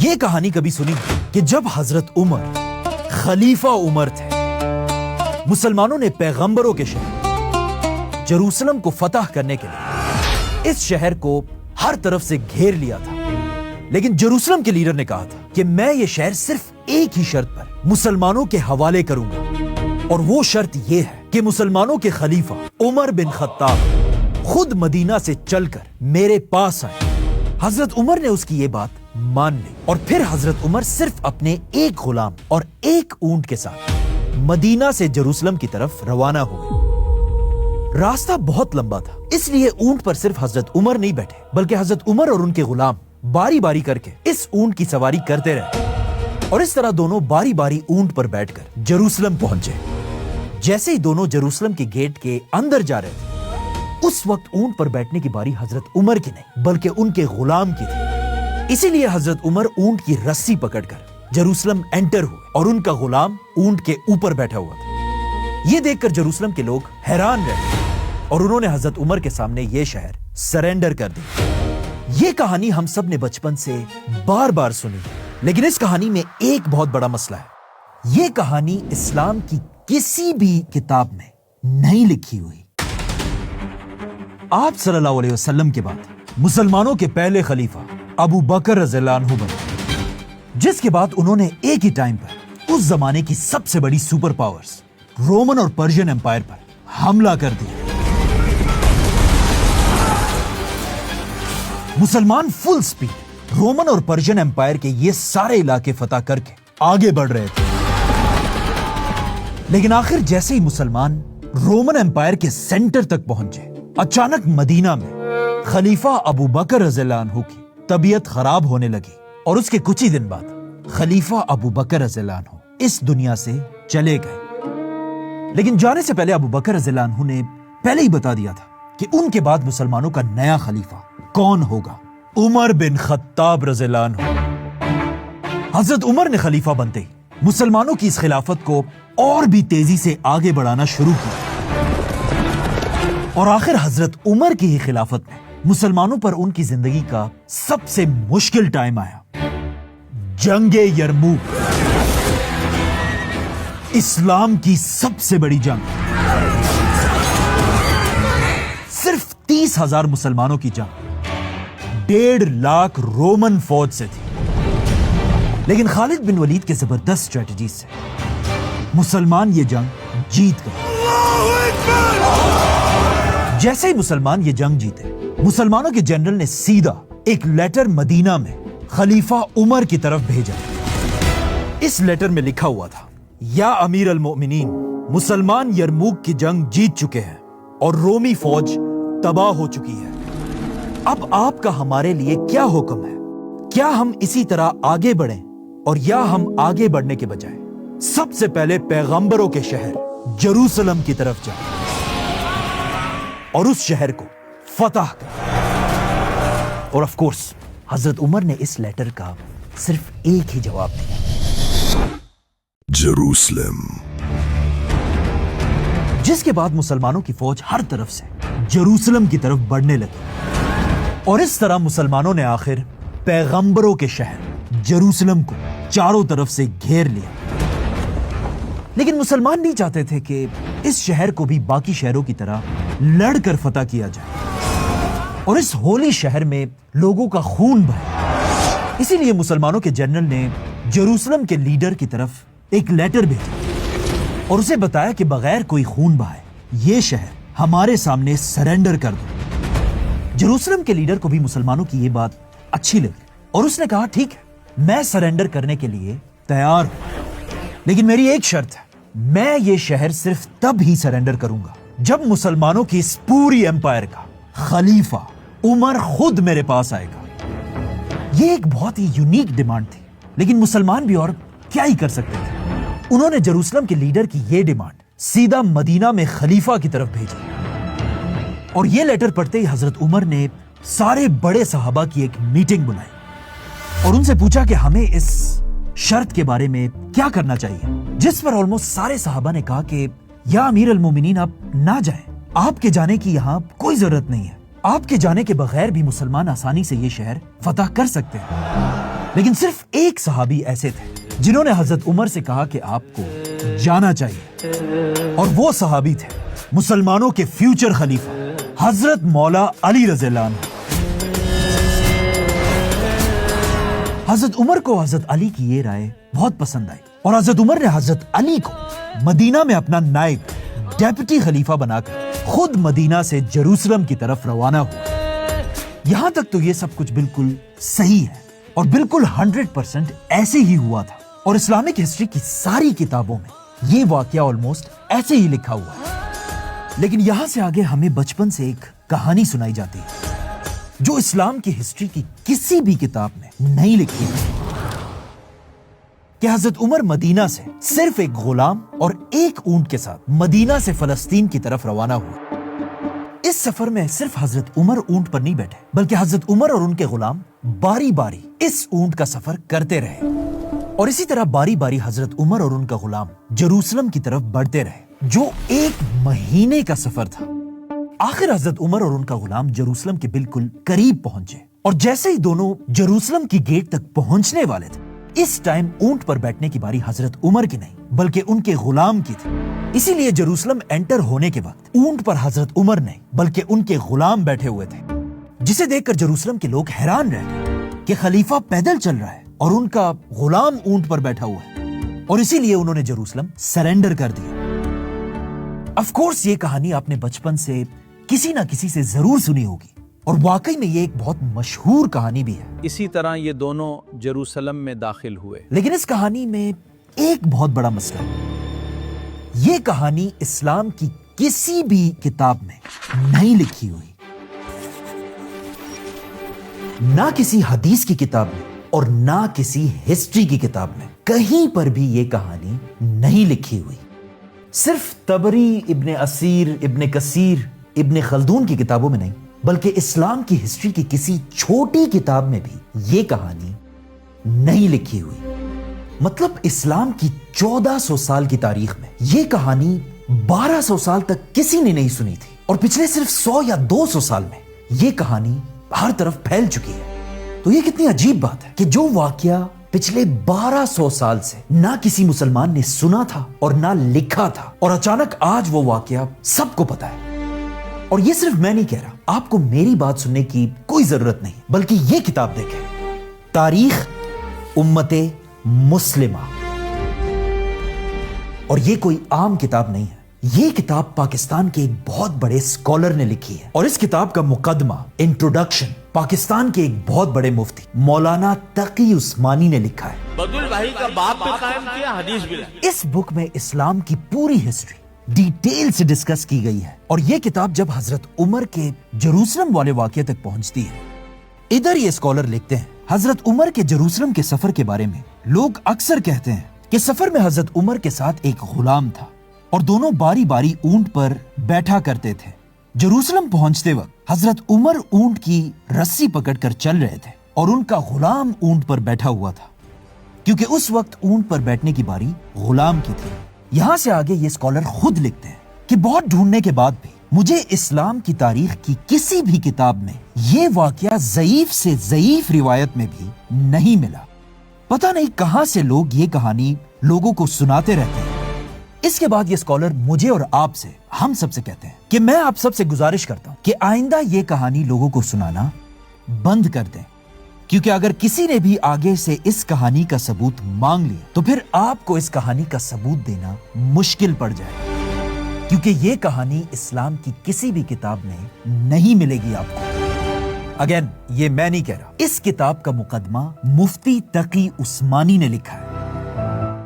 یہ کہانی کبھی سنی کہ جب حضرت عمر خلیفہ عمر تھے، مسلمانوں نے پیغمبروں کے شہر جروسلم کو فتح کرنے کے لیے اس شہر کو ہر طرف سے گھیر لیا تھا، لیکن جروسلم کے لیڈر نے کہا تھا کہ میں یہ شہر صرف ایک ہی شرط پر مسلمانوں کے حوالے کروں گا، اور وہ شرط یہ ہے کہ مسلمانوں کے خلیفہ عمر بن خطاب خود مدینہ سے چل کر میرے پاس آئے۔ حضرت عمر نے اس کی یہ بات مان لی، اور پھر حضرت عمر صرف اپنے ایک غلام اور ایک اونٹ کے ساتھ مدینہ سے جروسلم کی طرف روانہ ہوئے۔ راستہ بہت لمبا تھا، اس لیے اونٹ پر صرف حضرت عمر نہیں بیٹھے، بلکہ حضرت عمر اور ان کے غلام باری باری کر کے اس اونٹ کی سواری کرتے رہے، اور اس طرح دونوں باری باری اونٹ پر بیٹھ کر جروسلم پہنچے۔ جیسے ہی دونوں جروسلم کے گیٹ کے اندر جا رہے تھے، اس وقت اونٹ پر بیٹھنے کی باری حضرت عمر کی نہیں بلکہ ان کے غلام کی تھی، اسی لیے حضرت عمر اونٹ کی رسی پکڑ کر جروسلم انٹر ہوئے، اور ان کا غلام اونٹ کے اوپر بیٹھا ہوا تھا۔ یہ دیکھ کر جروسلم کے لوگ حیران رہے، اور انہوں نے حضرت عمر کے سامنے یہ شہر سرنڈر کر دی۔ یہ کہانی ہم سب نے بچپن سے بار بار سنی، لیکن اس کہانی میں ایک بہت بڑا مسئلہ ہے۔ یہ کہانی اسلام کی کسی بھی کتاب میں نہیں لکھی ہوئی۔ آپ صلی اللہ علیہ وسلم کے بعد مسلمانوں کے پہلے خلیفہ ابو بکر رضی اللہ عنہ بنے، جس کے بعد انہوں نے ایک ہی ٹائم پر اس زمانے کی سب سے بڑی سپر پاورز رومن اور پرشین امپائر پر حملہ کر دیا۔ مسلمان فل سپیڈ رومن اور پرشین امپائر کے یہ سارے علاقے فتح کر کے آگے بڑھ رہے تھے، لیکن آخر جیسے ہی مسلمان رومن امپائر کے سینٹر تک پہنچے، اچانک مدینہ میں خلیفہ ابو بکر رضی اللہ عنہ کی طبیعت خراب ہونے لگی، اور اس کے کچھ ہی دن بعد خلیفہ ابو بکر رضی اللہ عنہ اس دنیا سے چلے گئے۔ لیکن جانے سے پہلے ابو بکر رضی اللہ عنہ نے پہلے ہی بتا دیا تھا کہ ان کے بعد مسلمانوں کا نیا خلیفہ کون ہوگا، عمر بن خطاب رضی اللہ عنہ۔ حضرت عمر نے خلیفہ بنتے ہی مسلمانوں کی اس خلافت کو اور بھی تیزی سے آگے بڑھانا شروع کیا، اور آخر حضرت عمر کی ہی خلافت میں مسلمانوں پر ان کی زندگی کا سب سے مشکل ٹائم آیا، جنگ یرموک، اسلام کی سب سے بڑی جنگ، صرف 30,000 مسلمانوں کی جنگ 1.5 لاکھ رومن فوج سے تھی، لیکن خالد بن ولید کے زبردست اسٹریٹجی سے مسلمان یہ جنگ جیت گئے۔ جیسے ہی مسلمان یہ جنگ جیتے، مسلمانوں کے جنرل نے سیدھا ایک لیٹر مدینہ میں خلیفہ عمر کی طرف بھیجا۔ اس لیٹر میں لکھا ہوا تھا، یا امیر المؤمنین، مسلمان یرموک کی جنگ جیت چکے ہیں اور رومی فوج تباہ ہو چکی ہے۔ اب آپ کا ہمارے لیے کیا حکم ہے؟ کیا ہم اسی طرح آگے بڑھیں، اور یا ہم آگے بڑھنے کے بجائے سب سے پہلے پیغمبروں کے شہر جروسلم کی طرف جائیں اور اس شہر کو فتح کریں؟ اور آف کورس حضرت عمر نے اس لیٹر کا صرف ایک ہی جواب دیا، جروسلم۔ جس کے بعد مسلمانوں کی فوج ہر طرف سے جروسلم کی طرف بڑھنے لگی، اور اس طرح مسلمانوں نے آخر پیغمبروں کے شہر جروسلم کو چاروں طرف سے گھیر لیا۔ لیکن مسلمان نہیں چاہتے تھے کہ اس شہر کو بھی باقی شہروں کی طرح لڑ کر فتح کیا جائے، اور اس ہولی شہر میں لوگوں کا خون بہے۔ اسی لیے مسلمانوں کے جنرل نے جروسلم کے لیڈر کی طرف ایک لیٹر بھیجا، اور اسے بتایا کہ بغیر کوئی خون بہائے یہ شہر ہمارے سامنے سرنڈر کر دو۔ جروسلم کے لیڈر کو بھی مسلمانوں کی یہ بات اچھی لگی، اور اس نے کہا ٹھیک ہے، میں سرنڈر کرنے کے لیے تیار ہوں، لیکن میری ایک شرط ہے، میں یہ شہر صرف تب ہی سرنڈر کروں گا جب مسلمانوں کی اس پوری امپائر کا خلیفہ عمر خود میرے پاس آئے گا۔ یہ ایک بہت ہی یونیک ڈیمانڈ تھی، لیکن مسلمان بھی اور کیا ہی کر سکتے تھے۔ انہوں نے جروسلم کے لیڈر کی یہ ڈیمانڈ سیدھا مدینہ میں خلیفہ کی طرف بھیجی، اور یہ لیٹر پڑھتے ہی حضرت عمر نے سارے بڑے صحابہ کی ایک میٹنگ بلائی، اور ان سے پوچھا کہ ہمیں اس شرط کے بارے میں کیا کرنا چاہیے، جس پر آلموسٹ سارے صحابہ نے کہا کہ یا امیر المومنین آپ نہ جائیں، آپ کے جانے کی یہاں کوئی ضرورت نہیں ہے، آپ کے جانے کے بغیر بھی مسلمان آسانی سے یہ شہر فتح کر سکتے ہیں۔ لیکن صرف ایک صحابی ایسے تھے جنہوں نے حضرت عمر سے کہا کہ آپ کو جانا چاہیے، اور وہ صحابی تھے مسلمانوں کے فیوچر خلیفہ حضرت مولا علی رضی اللہ عنہ۔ حضرت عمر کو حضرت علی کی یہ رائے بہت پسند آئی، اور حضرت عمر نے حضرت علی کو مدینہ میں اپنا نائب ڈیپٹی خلیفہ بنا کر خود مدینہ سے جروسلم کی طرف روانہ ہوا۔ یہاں تک تو یہ سب کچھ بالکل صحیح ہے اور بالکل 100% ایسے ہی ہوا تھا، اور اسلامک ہسٹری کی ساری کتابوں میں یہ واقعہ آلموسٹ ایسے ہی لکھا ہوا ہے۔ لیکن یہاں سے آگے ہمیں بچپن سے ایک کہانی سنائی جاتی ہے جو اسلام کی ہسٹری کی کسی بھی کتاب میں نہیں لکھی ہے، کہ حضرت عمر مدینہ سے صرف ایک غلام اور ایک اونٹ کے ساتھ مدینہ سے فلسطین کی طرف روانہ ہوا۔ اس سفر میں صرف حضرت عمر اونٹ پر نہیں بیٹھے، بلکہ حضرت عمر اور ان کے غلام باری باری اس اونٹ کا سفر کرتے رہے، اور اسی طرح باری باری حضرت عمر اور ان کا غلام جروسلم کی طرف بڑھتے رہے، جو 1 مہینے کا سفر تھا۔ آخر حضرت عمر اور ان کا غلام جروسلم کے بالکل قریب پہنچے، اور جیسے ہی دونوں جروسلم کی گیٹ تک پہنچنے والے تھے، اس ٹائم اونٹ پر بیٹھنے کی باری حضرت عمر کی نہیں بلکہ ان کے غلام کی تھی۔ اسی لیے جروسلم انٹر ہونے کے وقت اونٹ پر حضرت عمر نہیں بلکہ ان کے غلام بیٹھے ہوئے تھے، جسے دیکھ کر جروسلم کے لوگ حیران رہ گئے کہ خلیفہ پیدل چل رہا ہے اور ان کا غلام اونٹ پر بیٹھا ہوا ہے، اور اسی لیے انہوں نے جروسلم سرنڈر کر دیا۔ آف کورس یہ کہانی آپ نے بچپن سے کسی نہ کسی سے ضرور سنی ہوگی، اور واقعی میں یہ ایک بہت مشہور کہانی بھی ہے۔ اسی طرح یہ دونوں جروسلم میں داخل ہوئے، لیکن اس کہانی میں ایک بہت بڑا مسئلہ ہے، یہ کہانی اسلام کی کسی بھی کتاب میں نہیں لکھی ہوئی، نہ کسی حدیث کی کتاب میں اور نہ کسی ہسٹری کی کتاب میں، کہیں پر بھی یہ کہانی نہیں لکھی ہوئی۔ صرف طبری، ابن اسیر، ابن کثیر، ابن خلدون کی کتابوں میں نہیں بلکہ اسلام کی ہسٹری کی کسی چھوٹی کتاب میں بھی یہ کہانی نہیں لکھی ہوئی۔ مطلب اسلام کی 1400 سال کی تاریخ میں یہ کہانی 1200 سال تک کسی نے نہیں سنی تھی، اور پچھلے صرف 100 یا 200 سال میں یہ کہانی ہر طرف پھیل چکی ہے۔ تو یہ کتنی عجیب بات ہے کہ جو واقعہ پچھلے 1200 سال سے نہ کسی مسلمان نے سنا تھا اور نہ لکھا تھا، اور اچانک آج وہ واقعہ سب کو پتا ہے۔ اور یہ صرف میں نہیں کہہ رہا، آپ کو میری بات سننے کی کوئی ضرورت نہیں، بلکہ یہ کتاب دیکھیں، تاریخ امت مسلمہ، اور یہ کوئی عام کتاب نہیں ہے، یہ کتاب پاکستان کے ایک بہت بڑے اسکالر نے لکھی ہے، اور اس کتاب کا مقدمہ، انٹروڈکشن، پاکستان کے ایک بہت بڑے مفتی مولانا تقی عثمانی نے لکھا ہے۔ بدل بھائی کا باپ پہ قائم کیا، حدیث بھی لکھی۔ اس بک میں اسلام کی پوری ہسٹری ڈیٹیل سے ڈسکس کی گئی ہے، اور یہ کتاب جب حضرت عمر کے جروسلم والے واقعے تک پہنچتی ہے، ادھر یہ اسکالر لکھتے ہیں حضرت عمر کے جروسلم کے سفر کے بارے میں لوگ اکثر کہتے ہیں کہ سفر میں حضرت عمر کے ساتھ ایک غلام تھا، اور دونوں باری باری اونٹ پر بیٹھا کرتے تھے۔ جروسلم پہنچتے وقت حضرت عمر اونٹ کی رسی پکڑ کر چل رہے تھے، اور ان کا غلام اونٹ پر بیٹھا ہوا تھا، کیونکہ اس وقت اونٹ پر بیٹھنے کی باری غلام کی تھی۔ یہاں سے آگے یہ اسکالر خود لکھتے ہیں کہ بہت ڈھونڈنے کے بعد بھی مجھے اسلام کی تاریخ کی کسی بھی کتاب میں یہ واقعہ ضعیف سے ضعیف روایت میں بھی نہیں ملا۔ پتہ نہیں کہاں سے لوگ یہ کہانی لوگوں کو سناتے رہتے ہیں۔ اس کے بعد یہ اسکالر مجھے اور آپ سے، ہم سب سے کہتے ہیں کہ میں آپ سب سے گزارش کرتا ہوں کہ آئندہ یہ کہانی لوگوں کو سنانا بند کر دیں، کیونکہ اگر کسی نے بھی آگے سے اس کہانی کا ثبوت مانگ لیا تو پھر آپ کو اس کہانی کا ثبوت دینا مشکل پڑ جائے، کیونکہ یہ کہانی اسلام کی کسی بھی کتاب میں نہیں ملے گی آپ کو۔ اگین یہ میں نہیں کہہ رہا، اس کتاب کا مقدمہ مفتی تقی عثمانی نے لکھا ہے،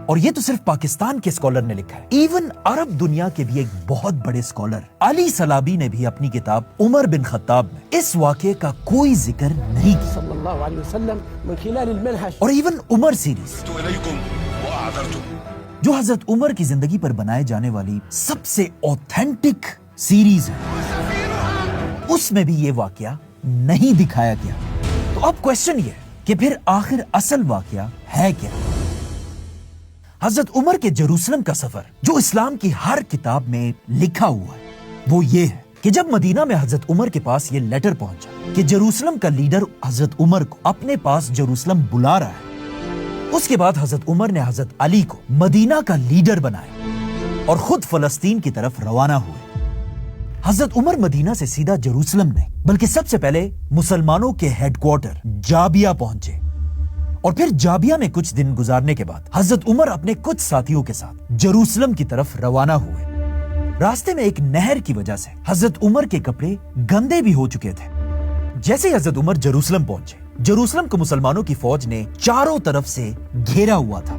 اور یہ تو صرف پاکستان کے اسکالر نے لکھا ہے، ایون عرب دنیا کے بھی ایک بہت بڑے اسکالر علی سلابی نے بھی اپنی کتاب عمر بن خطاب میں اس واقعے کا کوئی ذکر نہیں کیا، صلی اللہ علیہ وسلم من خلال المنهج، اور ایون عمر سیریز جو حضرت عمر کی زندگی پر بنائے جانے والی سب سے اوتھینٹک سیریز ہے، اس میں بھی یہ واقعہ نہیں دکھایا گیا۔ تو اب کوشچن یہ ہے کہ پھر آخر اصل واقعہ ہے کیا؟ حضرت عمر کے جروسلم کا سفر جو اسلام کی ہر کتاب میں لکھا ہوا ہے وہ یہ ہے کہ جب مدینہ میں حضرت عمر کے پاس یہ لیٹر پہنچا کہ جروسلم کا لیڈر حضرت عمر کو اپنے پاس جروسلم بلا رہا ہے، اس کے بعد حضرت عمر نے حضرت علی کو مدینہ کا لیڈر بنایا اور خود فلسطین کی طرف روانہ ہوئے۔ حضرت عمر مدینہ سے سیدھا جروسلم نہیں بلکہ سب سے پہلے مسلمانوں کے ہیڈ کوارٹر جابیہ پہنچے، اور پھر جابیہ میں کچھ دن گزارنے کے بعد حضرت عمر اپنے کچھ ساتھیوں کے ساتھ جروسلم کی طرف روانہ ہوئے۔ راستے میں ایک نہر کی وجہ سے حضرت عمر کے کپڑے گندے بھی ہو چکے تھے۔ جیسے ہی حضرت عمر جروسلم پہنچے، جروسلم کو مسلمانوں کی فوج نے چاروں طرف سے گھیرا ہوا تھا۔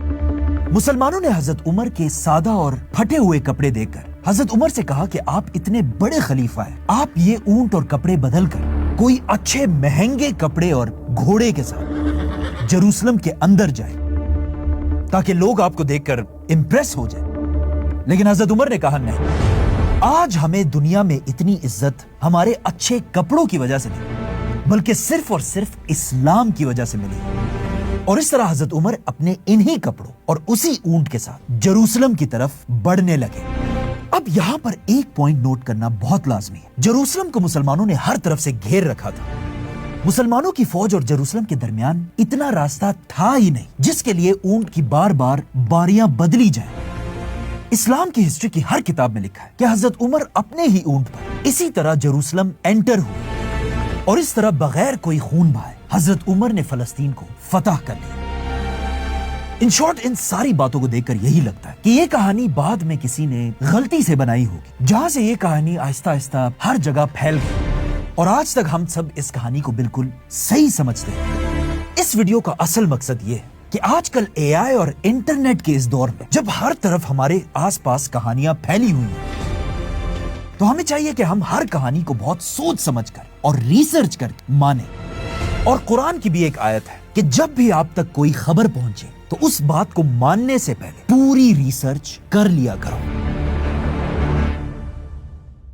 مسلمانوں نے حضرت عمر کے سادہ اور پھٹے ہوئے کپڑے دیکھ کر حضرت عمر سے کہا کہ آپ اتنے بڑے خلیفہ ہیں، آپ یہ اونٹ اور کپڑے بدل کر کوئی اچھے مہنگے کپڑے اور گھوڑے کے ساتھ جروسلم کے اندر جائیں تاکہ لوگ آپ کو دیکھ کر امپریس ہو جائیں۔ لیکن حضرت عمر نے کہا نہیں، آج ہمیں دنیا میں اتنی عزت ہمارے اچھے کپڑوں کی وجہ سے نہیں بلکہ صرف اور صرف اسلام کی وجہ سے ملی۔ اور اس طرح حضرت عمر اپنے انہی کپڑوں اور اسی اونٹ کے ساتھ جروسلم کی طرف بڑھنے لگے۔ اب یہاں پر ایک پوائنٹ نوٹ کرنا بہت لازمی ہے، جروسلم کو مسلمانوں نے ہر طرف سے گھیر رکھا تھا۔ مسلمانوں کی فوج اور جروسلم کے درمیان اتنا راستہ تھا ہی نہیں جس کے لیے اونٹ کی بار بار باریاں بدلی جائیں۔ اسلام کی ہسٹری کی ہر کتاب میں لکھا ہے کہ حضرت عمر اپنے ہی اونٹ پر اسی طرح جروسلم انٹر ہوئے، اور اس طرح بغیر کوئی خون بہائے حضرت عمر نے فلسطین کو فتح کر لیا۔ ان شارٹ ان ساری باتوں کو دیکھ کر یہی لگتا ہے کہ یہ کہانی بعد میں کسی نے غلطی سے بنائی ہوگی، جہاں سے یہ کہانی آہستہ آہستہ ہر جگہ پھیل گئی، اور آج تک ہم سب اس کہانی کو بالکل صحیح سمجھتے ہیں۔ اس ویڈیو کا اصل مقصد یہ ہے کہ آج کل اے آئی اور انٹرنیٹ کے اس دور میں جب ہر طرف ہمارے آس پاس کہانیاں پھیلی ہوئی ہیں، تو ہمیں چاہیے کہ ہم ہر کہانی کو بہت سوچ سمجھ کر اور ریسرچ کر مانیں۔ اور قرآن کی بھی ایک آیت ہے کہ جب بھی آپ تک کوئی خبر پہنچے تو اس بات کو ماننے سے پہلے پوری ریسرچ کر لیا کرو۔